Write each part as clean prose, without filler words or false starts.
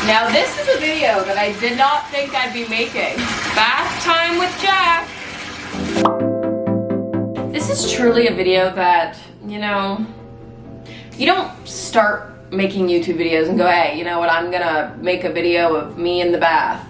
Now this is a video that I did not think I'd be making. Bath time with Jack. This is truly a video that, you know, you don't start making YouTube videos and go, hey, you know what, I'm gonna make a video of me in the bath.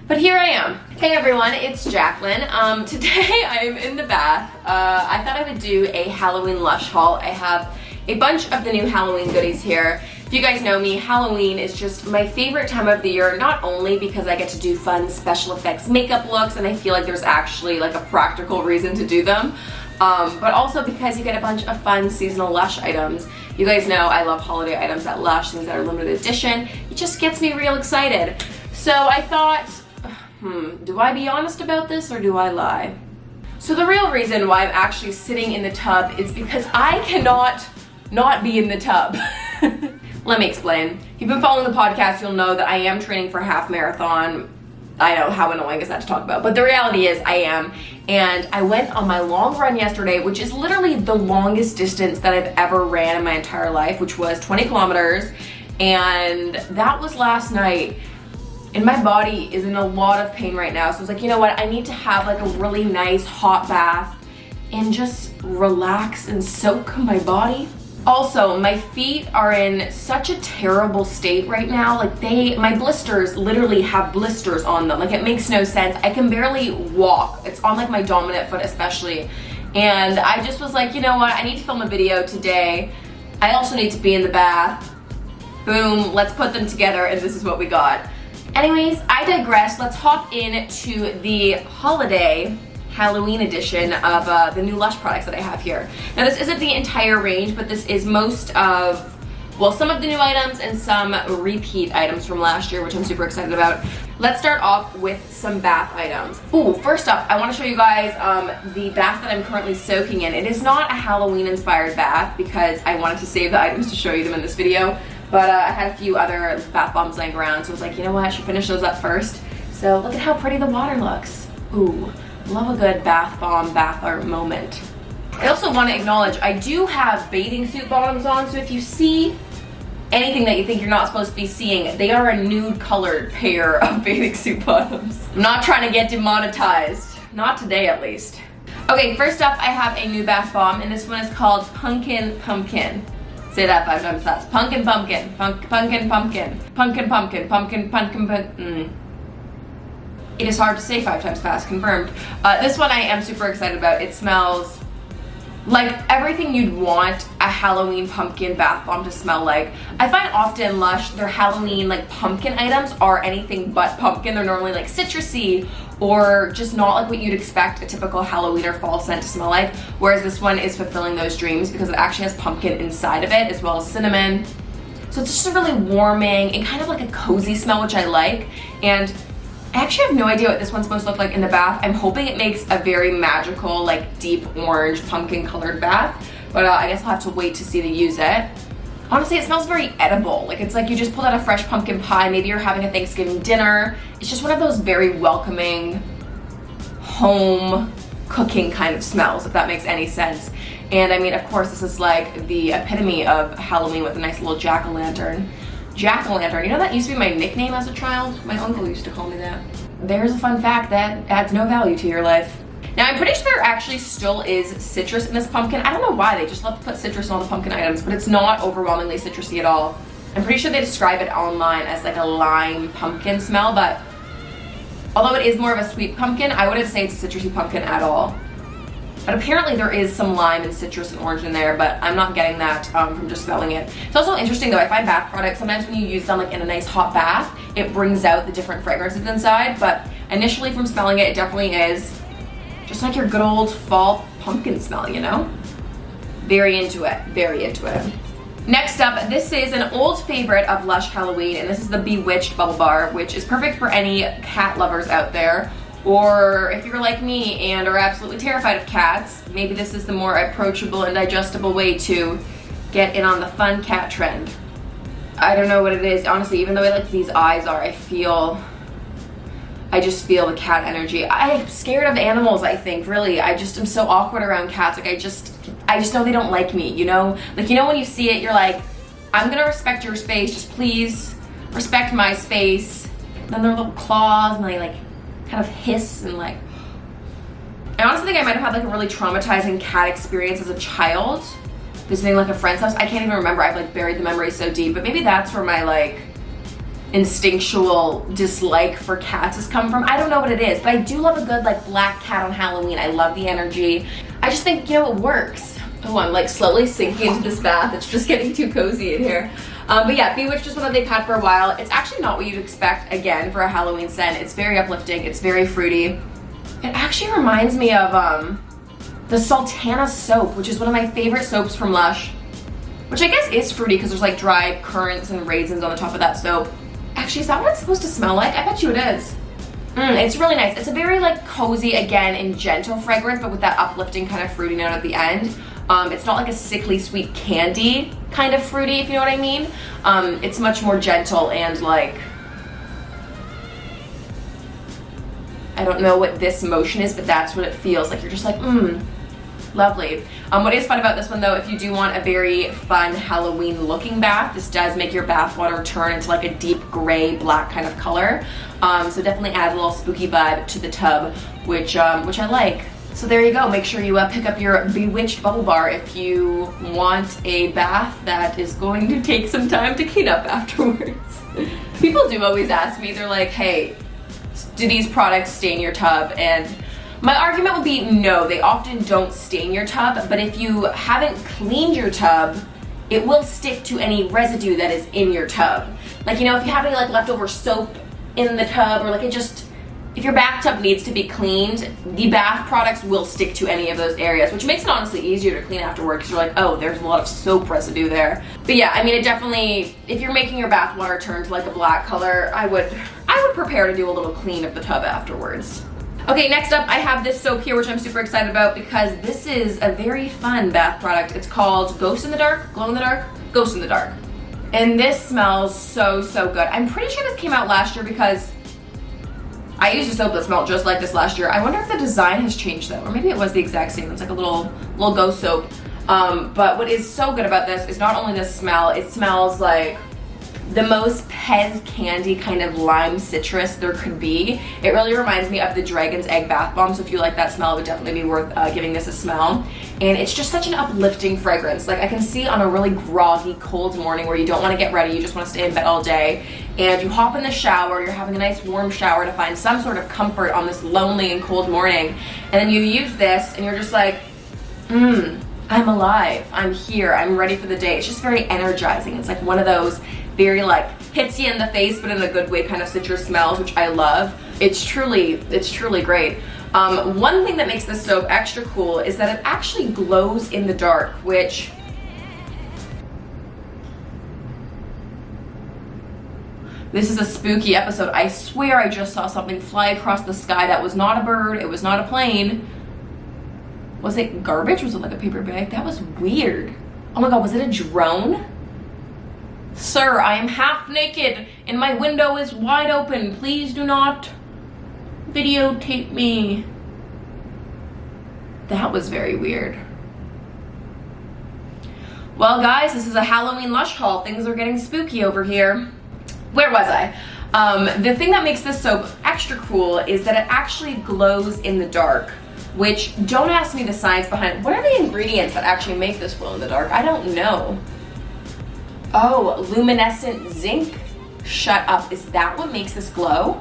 But here I am. Hey everyone, it's Jaclyn. Today I am in the bath. I thought I would do a Halloween Lush haul. I have a bunch of the new Halloween goodies here. If you guys know me, Halloween is just my favorite time of the year, not only because I get to do fun special effects makeup looks and I feel like there's actually like a practical reason to do them, but also because you get a bunch of fun seasonal Lush items. You guys know I love holiday items at Lush, things that are limited edition. It just gets me real excited. So I thought, do I be honest about this or do I lie? So the real reason why I'm actually sitting in the tub is because I cannot not be in the tub. Let me explain. If you've been following the podcast, you'll know that I am training for a half marathon. I know, how annoying is that to talk about? But the reality is I am. And I went on my long run yesterday, which is literally the longest distance that I've ever ran in my entire life, which was 20 kilometers. And that was last night. And my body is in a lot of pain right now. So I was like, you know what? I need to have like a really nice hot bath and just relax and soak my body. Also, my feet are in such a terrible state right now. Like my blisters literally have blisters on them. Like it makes no sense. I can barely walk. It's on like my dominant foot especially. And I just was like, you know what? I need to film a video today. I also need to be in the bath. Boom, let's put them together and this is what we got. Anyways, I digress. Let's hop into the holiday Halloween edition of the new Lush products that I have here. Now this isn't the entire range, but this is most of, well, some of the new items and some repeat items from last year, which I'm super excited about. Let's start off with some bath items. Ooh, first up, I want to show you guys the bath that I'm currently soaking in. It is not a Halloween inspired bath because I wanted to save the items to show you them in this video, but I had a few other bath bombs laying around, so I was like, you know what, I should finish those up first. So look at how pretty the water looks. Ooh. Love a good bath bomb, bath art moment. I also want to acknowledge I do have bathing suit bottoms on, so if you see anything that you think you're not supposed to be seeing, they are a nude colored pair of bathing suit bottoms. I'm not trying to get demonetized. Not today, at least. Okay, first up I have a new bath bomb, and this one is called Punkin Pumpkin. Say that 5 times fast. Punkin Pumpkin. Punkin Pumpkin. Punkin Pumpkin. Pumpkin Pumpkin. It is hard to say 5 times fast, confirmed. This one I am super excited about. It smells like everything you'd want a Halloween pumpkin bath bomb to smell like. I find often Lush, their Halloween like pumpkin items are anything but pumpkin. They're normally like citrusy or just not like what you'd expect a typical Halloween or fall scent to smell like. Whereas this one is fulfilling those dreams because it actually has pumpkin inside of it as well as cinnamon. So it's just a really warming and kind of like a cozy smell, which I like. And I actually have no idea what this one's supposed to look like in the bath. I'm hoping it makes a very magical, like deep orange pumpkin colored bath, but I guess I'll have to wait to see to use it. Honestly, it smells very edible. Like it's like you just pulled out a fresh pumpkin pie, maybe you're having a Thanksgiving dinner. It's just one of those very welcoming home cooking kind of smells, if that makes any sense. And I mean, of course, this is like the epitome of Halloween with a nice little jack-o'-lantern. Jack-o'-lantern, you know that used to be my nickname as a child? My uncle used to call me that. There's a fun fact that adds no value to your life. Now I'm pretty sure there actually still is citrus in this pumpkin. I don't know why, they just love to put citrus in all the pumpkin items, but it's not overwhelmingly citrusy at all. I'm pretty sure they describe it online as like a lime pumpkin smell, but although it is more of a sweet pumpkin, I wouldn't say it's a citrusy pumpkin at all. But apparently there is some lime and citrus and orange in there, but I'm not getting that from just smelling it. It's also interesting though, I find bath products, sometimes when you use them like in a nice hot bath, it brings out the different fragrances inside, but initially from smelling it, it definitely is just like your good old fall pumpkin smell, you know? Very into it, very into it. Next up, this is an old favorite of Lush Halloween, and this is the Bewitched Bubble Bar, which is perfect for any cat lovers out there. Or if you're like me and are absolutely terrified of cats, maybe this is the more approachable and digestible way to get in on the fun cat trend. I don't know what it is, honestly, even though I like these eyes are, I just feel the cat energy. I'm scared of animals, I think, really. I just am so awkward around cats. Like I just know they don't like me, you know? Like, you know when you see it, you're like, I'm gonna respect your space, just please respect my space. Then their little claws, and they like kind of hiss, and like, I honestly think I might have had like a really traumatizing cat experience as a child, visiting like a friend's house. I can't even remember, I've like buried the memory so deep, but maybe that's where my like instinctual dislike for cats has come from. I don't know what it is, but I do love a good like black cat on Halloween. I love the energy. I just think, you know, it works. Oh, I'm like slowly sinking into this bath. It's just getting too cozy in here. But yeah, Bewitched is one that they've had for a while. It's actually not what you'd expect, again, for a Halloween scent. It's very uplifting, it's very fruity. It actually reminds me of the Sultana soap, which is one of my favorite soaps from Lush, which I guess is fruity because there's like dried currants and raisins on the top of that soap. Actually, is that what it's supposed to smell like? I bet you it is. It's really nice. It's a very like cozy, again, and gentle fragrance, but with that uplifting kind of fruity note at the end. It's not like a sickly sweet candy kind of fruity, if you know what I mean. It's much more gentle and like, I don't know what this motion is, but that's what it feels like. You're just like, lovely. What is fun about this one though, if you do want a very fun Halloween looking bath, this does make your bath water turn into like a deep gray black kind of color. So definitely adds a little spooky vibe to the tub, which I like. So there you go. Make sure you pick up your Bewitched Bubble Bar if you want a bath that is going to take some time to clean up afterwards. People do always ask me, they're like, hey, do these products stain your tub? And my argument would be no, they often don't stain your tub, but if you haven't cleaned your tub, it will stick to any residue that is in your tub. Like, you know, if you have any like leftover soap in the tub, or like it just, if your bathtub needs to be cleaned, the bath products will stick to any of those areas, which makes it honestly easier to clean afterward because you're like, oh, there's a lot of soap residue there. But yeah, I mean, it definitely, if you're making your bath water turn to like a black color, I would prepare to do a little clean of the tub afterwards. Okay, next up, I have this soap here, which I'm super excited about because this is a very fun bath product. It's called Ghost in the Dark, Glow in the Dark, Ghost in the Dark. And this smells so, so good. I'm pretty sure this came out last year because I used a soap that smelled just like this last year. I wonder if the design has changed though, or maybe it was the exact same. It's like a little ghost soap. But what is so good about this is not only the smell, it smells like the most Pez candy kind of lime citrus there could be. It really reminds me of the Dragon's Egg Bath Bomb, so if you like that smell, it would definitely be worth giving this a smell. And it's just such an uplifting fragrance. Like I can see on a really groggy, cold morning where you don't want to get ready, you just want to stay in bed all day, and you hop in the shower, you're having a nice warm shower to find some sort of comfort on this lonely and cold morning, and then you use this and you're just like, I'm alive, I'm here, I'm ready for the day. It's just very energizing. It's like one of those very like hits you in the face but in a good way kind of citrus smells, which I love. It's truly great. One thing that makes this soap extra cool is that it actually glows in the dark, which this is a spooky episode. I swear I just saw something fly across the sky that was not a bird, it was not a plane. Was it garbage? Was it like a paper bag? That was weird. Oh my god, was it a drone? Sir, I am half naked and my window is wide open. Please do not videotape me. That was very weird. Well guys, this is a Halloween Lush haul. Things are getting spooky over here. Where was I? The thing that makes this soap extra cool is that it actually glows in the dark, which, don't ask me the science behind it. What are the ingredients that actually make this glow in the dark? I don't know. Oh, luminescent zinc? Shut up, is that what makes this glow?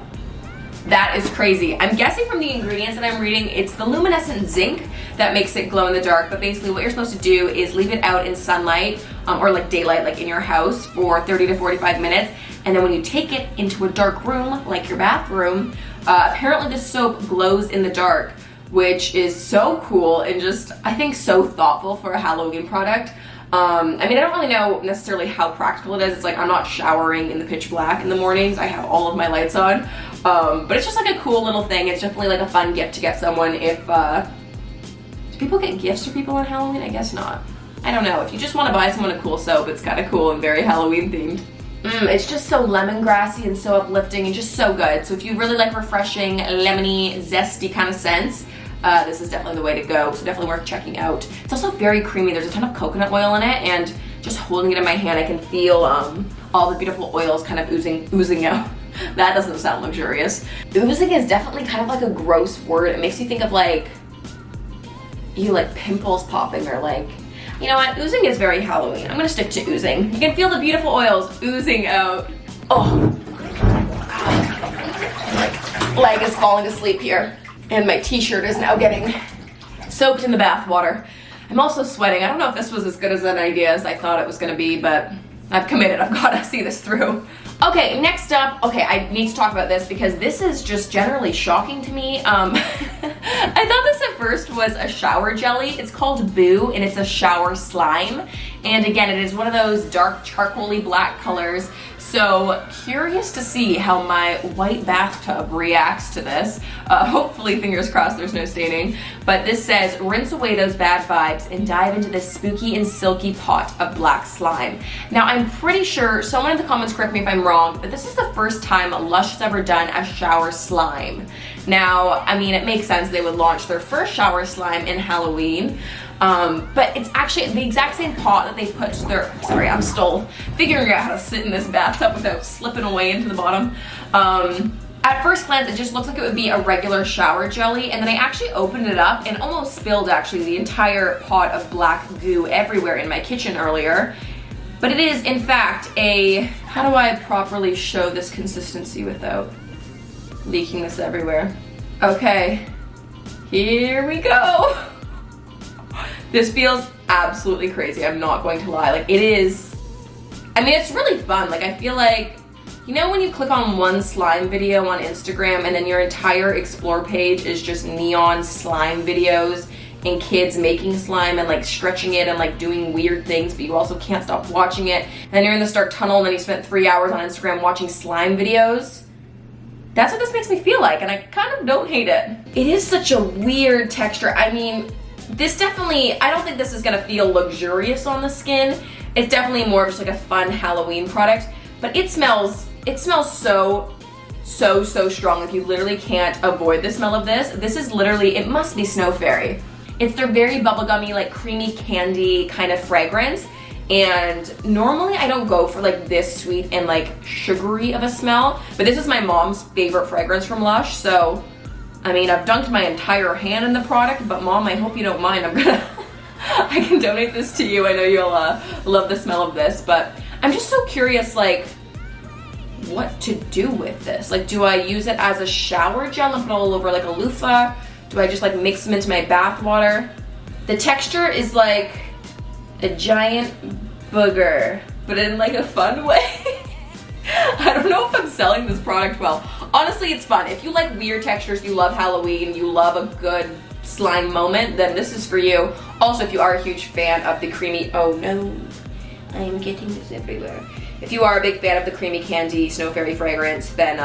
That is crazy. I'm guessing from the ingredients that I'm reading, it's the luminescent zinc that makes it glow in the dark, but basically what you're supposed to do is leave it out in sunlight, or like daylight, like in your house, for 30 to 45 minutes, and then when you take it into a dark room, like your bathroom, apparently this soap glows in the dark, which is so cool and just, I think, so thoughtful for a Halloween product. I mean, I don't really know necessarily how practical it is. It's like I'm not showering in the pitch black in the mornings. I have all of my lights on. But it's just like a cool little thing. It's definitely like a fun gift to get someone if, do people get gifts for people on Halloween? I guess not. I don't know. If you just want to buy someone a cool soap, it's kind of cool and very Halloween themed. It's just so lemongrassy and so uplifting and just so good. So if you really like refreshing, lemony, zesty kind of scents, this is definitely the way to go, so definitely worth checking out. It's also very creamy. There's a ton of coconut oil in it, and just holding it in my hand, I can feel all the beautiful oils kind of oozing out. That doesn't sound luxurious. Oozing is definitely kind of like a gross word. It makes you think of like, like pimples popping, or like, you know what, oozing is very Halloween. I'm gonna stick to oozing. You can feel the beautiful oils oozing out. Oh, my leg is falling asleep here, and my t-shirt is now getting soaked in the bath water. I'm also sweating. I don't know if this was as good as an idea as I thought it was gonna be, but I've committed. I've gotta see this through. Okay, next up, okay, I need to talk about this because this is just generally shocking to me. I thought this at first was a shower jelly. It's called Boo, and it's a shower slime. And again, it is one of those dark charcoaly black colors. So curious to see how my white bathtub reacts to this. Hopefully, fingers crossed, there's no staining. But this says, rinse away those bad vibes and dive into this spooky and silky pot of black slime. Now, I'm pretty sure, someone in the comments correct me if I'm wrong, but this is the first time Lush has ever done a shower slime. Now, I mean, it makes sense they would launch their first shower slime in Halloween. But it's actually the exact same pot that they put their, sorry, I'm still figuring out how to sit in this bathtub without slipping away into the bottom. At first glance, it just looks like it would be a regular shower jelly, and then I actually opened it up and almost spilled actually the entire pot of black goo everywhere in my kitchen earlier. But it is, in fact, how do I properly show this consistency without leaking this everywhere? Okay, here we go. This feels absolutely crazy, I'm not going to lie. Like, it is, I mean, it's really fun. Like, I feel like, you know when you click on one slime video on Instagram and then your entire explore page is just neon slime videos and kids making slime and like stretching it and like doing weird things, but you also can't stop watching it. And then you're in this dark tunnel and then you spent 3 hours on Instagram watching slime videos. That's what this makes me feel like, and I kind of don't hate it. It is such a weird texture. I mean, this definitely, I don't think this is gonna feel luxurious on the skin. It's definitely more of just like a fun Halloween product, but it smells so strong. Like, you literally can't avoid the smell of this. This is literally, it must be Snow Fairy. It's their very bubblegummy, like creamy candy kind of fragrance. And normally I don't go for like this sweet and like sugary of a smell, but this is my mom's favorite fragrance from Lush, so I mean, I've dunked my entire hand in the product, but Mom, I hope you don't mind. I can donate this to you. I know you'll love the smell of this, but I'm just so curious, like, what to do with this. Like, do I use it as a shower gel and put it all over like a loofah? Do I just like mix them into my bath water? The texture is like a giant booger, but in like a fun way. I don't know if I'm selling this product well. Honestly, it's fun. If you like weird textures, you love Halloween, you love a good slime moment, then this is for you. Also, if you are a huge fan of the creamy, oh no, I am getting this everywhere. If you are a big fan of the creamy candy Snow Fairy fragrance, then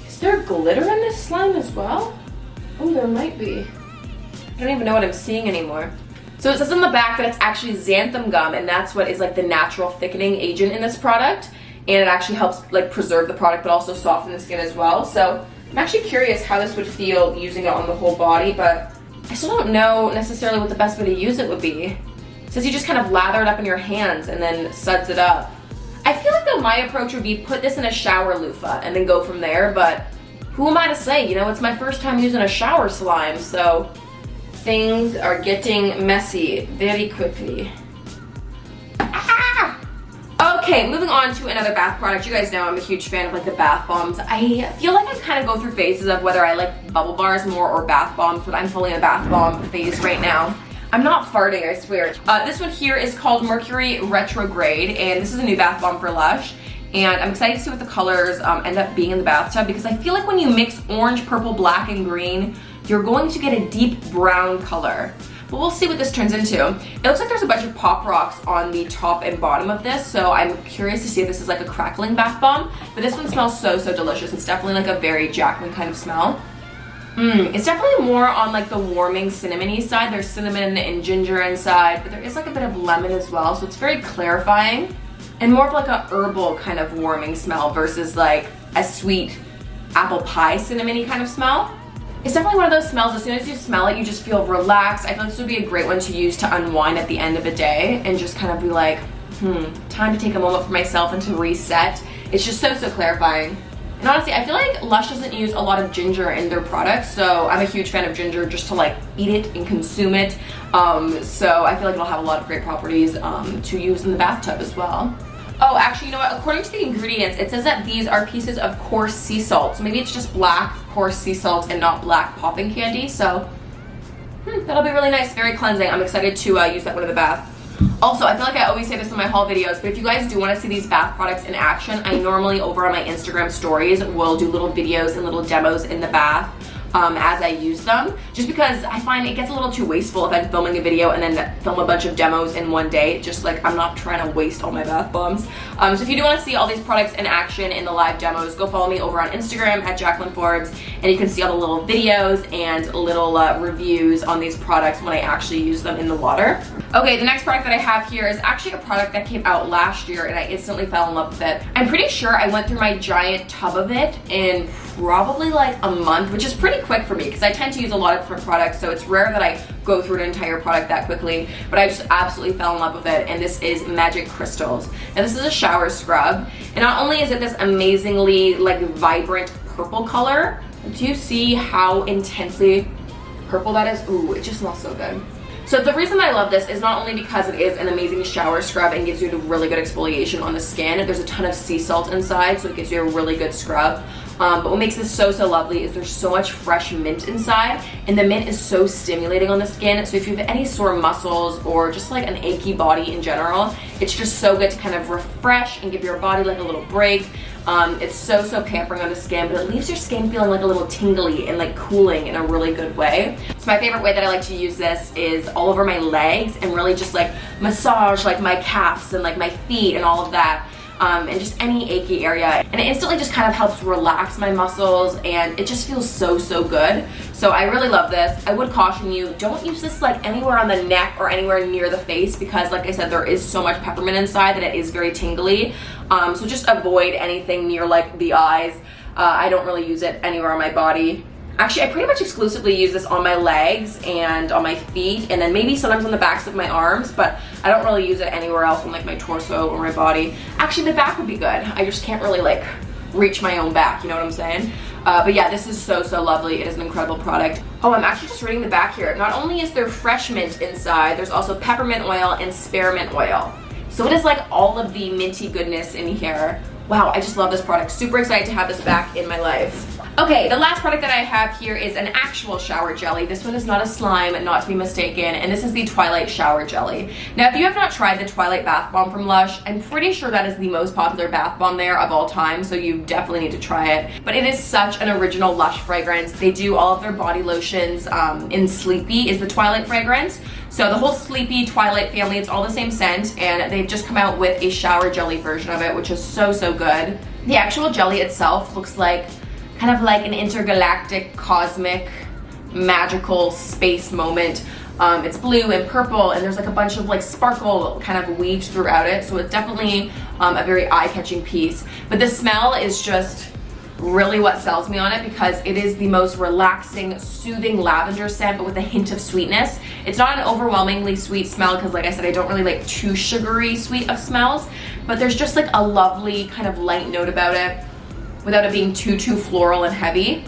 is there glitter in this slime as well? Oh, there might be. I don't even know what I'm seeing anymore. So it says on the back that it's actually xanthan gum, and that's what is like the natural thickening agent in this product. And it actually helps like preserve the product, but also soften the skin as well. So I'm actually curious how this would feel using it on the whole body, but I still don't know necessarily what the best way to use it would be. It says you just kind of lather it up in your hands and then suds it up. I feel like though my approach would be put this in a shower loofah and then go from there, but who am I to say? You know, it's my first time using a shower slime, so things are getting messy very quickly. Ah! Okay, moving on to another bath product. You guys know I'm a huge fan of like the bath bombs. I feel like I kind of go through phases of whether I like bubble bars more or bath bombs, but I'm fully in a bath bomb phase right now. I'm not farting, I swear. This one here is called Mercury Retrograde, and this is a new bath bomb for Lush. And I'm excited to see what the colors end up being in the bathtub, because I feel like when you mix orange, purple, black, and green, you're going to get a deep brown color. But we'll see what this turns into. It looks like there's a bunch of pop rocks on the top and bottom of this, so I'm curious to see if this is like a crackling bath bomb. But this one smells so delicious. It's definitely like a very Jaclyn kind of smell. It's definitely more on like the warming cinnamony side. There's cinnamon and ginger inside, but there is like a bit of lemon as well, so it's very clarifying. And more of like a herbal kind of warming smell versus like a sweet apple pie cinnamony kind of smell. It's definitely one of those smells, as soon as you smell it, you just feel relaxed. I feel like this would be a great one to use to unwind at the end of a day and just kind of be like, time to take a moment for myself and to reset. It's just so clarifying. And honestly, I feel like Lush doesn't use a lot of ginger in their products, so I'm a huge fan of ginger just to like eat it and consume it. So I feel like it'll have a lot of great properties to use in the bathtub as well. Oh, actually, you know what? According to the ingredients, it says that these are pieces of coarse sea salt. So maybe it's just black coarse sea salt and not black popping candy. So that'll be really nice, very cleansing. I'm excited to use that one in the bath. Also, I feel like I always say this in my haul videos, but if you guys do want to see these bath products in action, I normally over on my Instagram stories will do little videos and little demos in the bath as I use them, just because I find it gets a little too wasteful if I'm filming a video and then film a bunch of demos in one day. Just like, I'm not trying to waste all my bath bombs. So if you do want to see all these products in action in the live demos, go follow me over on Instagram at Jaclyn Forbes, and you can see all the little videos and little reviews on these products when I actually use them in the water. Okay, the next product that I have here is actually a product that came out last year and I instantly fell in love with it. I'm pretty sure I went through my giant tub of it in probably like a month, which is pretty quick for me because I tend to use a lot of different products, so it's rare that I go through an entire product that quickly, but I just absolutely fell in love with it, and this is Magic Crystals. Now this is a shower scrub, and not only is it this amazingly like vibrant purple color, do you see how intensely purple that is? Ooh, it just smells so good. So the reason I love this is not only because it is an amazing shower scrub and gives you a really good exfoliation on the skin. There's a ton of sea salt inside, so it gives you a really good scrub. But what makes this so lovely is there's so much fresh mint inside, and the mint is so stimulating on the skin. So if you have any sore muscles or just like an achy body in general, it's just so good to kind of refresh and give your body like a little break. It's so pampering on the skin, but it leaves your skin feeling like a little tingly and like cooling in a really good way. So my favorite way that I like to use this is all over my legs and really just like massage like my calves and like my feet and all of that. And just any achy area, and it instantly just kind of helps relax my muscles, and it just feels so good. So I really love this. I would caution you, don't use this like anywhere on the neck or anywhere near the face, because like I said, there is so much peppermint inside that it is very tingly. So just avoid anything near like the eyes. I don't really use it anywhere on my body. Actually, I pretty much exclusively use this on my legs and on my feet, and then maybe sometimes on the backs of my arms, but I don't really use it anywhere else on like my torso or my body. Actually, the back would be good. I just can't really like reach my own back, you know what I'm saying? But yeah, this is so lovely. It is an incredible product. Oh, I'm actually just reading the back here. Not only is there fresh mint inside, there's also peppermint oil and spearmint oil. So it is like all of the minty goodness in here. Wow, I just love this product. Super excited to have this back in my life. Okay, the last product that I have here is an actual shower jelly. This one is not a slime, not to be mistaken, and this is the Twilight shower jelly. Now, if you have not tried the Twilight bath bomb from Lush, I'm pretty sure that is the most popular bath bomb there of all time, so you definitely need to try it. But it is such an original Lush fragrance. They do all of their body lotions in Sleepy is the Twilight fragrance. So the whole Sleepy Twilight family, it's all the same scent, and they've just come out with a shower jelly version of it, which is so good. The actual jelly itself looks like kind of like an intergalactic, cosmic, magical space moment. It's blue and purple, and there's like a bunch of like sparkle kind of weaved throughout it, so it's definitely a very eye-catching piece. But the smell is just really what sells me on it, because it is the most relaxing, soothing lavender scent, but with a hint of sweetness. It's not an overwhelmingly sweet smell, because like I said, I don't really like too sugary sweet of smells, but there's just like a lovely kind of light note about it without it being too floral and heavy.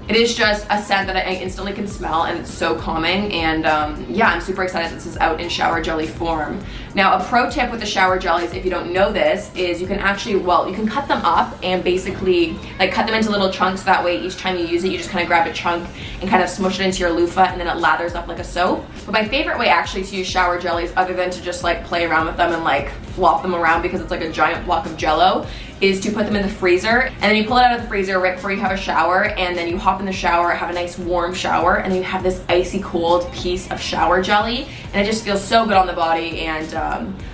It is just a scent that I instantly can smell, and it's so calming, and yeah, I'm super excited this is out in shower jelly form. Now, a pro tip with the shower jellies, if you don't know this, is you can actually, well, you can cut them up and basically like cut them into little chunks. That way each time you use it, you just kind of grab a chunk and kind of smush it into your loofah, and then it lathers up like a soap. But my favorite way actually to use shower jellies, other than to just like play around with them and like flop them around because it's like a giant block of jello, is to put them in the freezer, and then you pull it out of the freezer right before you have a shower, and then you hop in the shower, have a nice warm shower, and then you have this icy cold piece of shower jelly, and it just feels so good on the body, and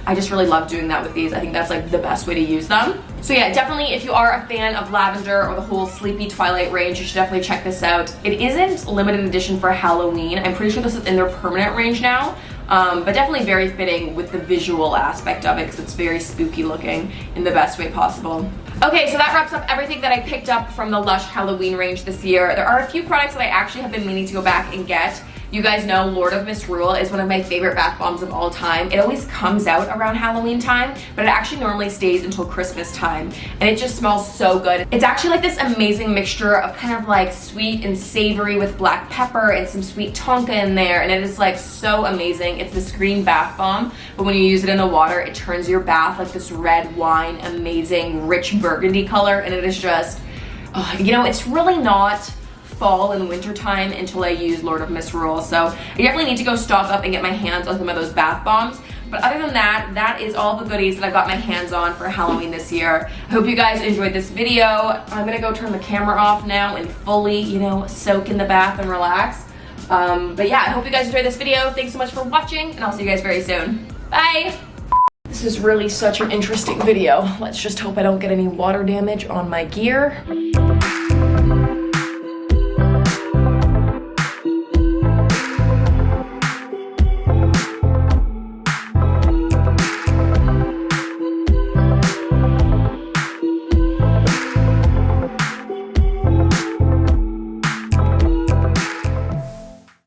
I just really love doing that with these. I think that's like the best way to use them. So yeah, definitely if you are a fan of lavender or the whole Sleepy Twilight range, you should definitely check this out. It isn't limited edition for Halloween. I'm pretty sure this is in their permanent range now. but definitely very fitting with the visual aspect of it because it's very spooky looking in the best way possible. Okay, so that wraps up everything that I picked up from the Lush Halloween range this year. There are a few products that I actually have been meaning to go back and get. You guys know Lord of Misrule is one of my favorite bath bombs of all time. It always comes out around Halloween time, but it actually normally stays until Christmas time, and it just smells so good. It's actually like this amazing mixture of kind of like sweet and savory with black pepper and some sweet tonka in there, and it is like so amazing. It's this green bath bomb, but when you use it in the water, it turns your bath like this red wine, amazing, rich burgundy color, and it is just, you know, it's really not fall and winter time until I use Lord of Misrule, so I definitely need to go stock up and get my hands on some of those bath bombs. But other than that, that is all the goodies that I've got my hands on for Halloween this year. I hope you guys enjoyed this video. I'm gonna go turn the camera off now and fully, you know, soak in the bath and relax. But yeah, I hope you guys enjoyed this video. Thanks so much for watching, and I'll see you guys very soon. Bye! This is really such an interesting video. Let's just hope I don't get any water damage on my gear.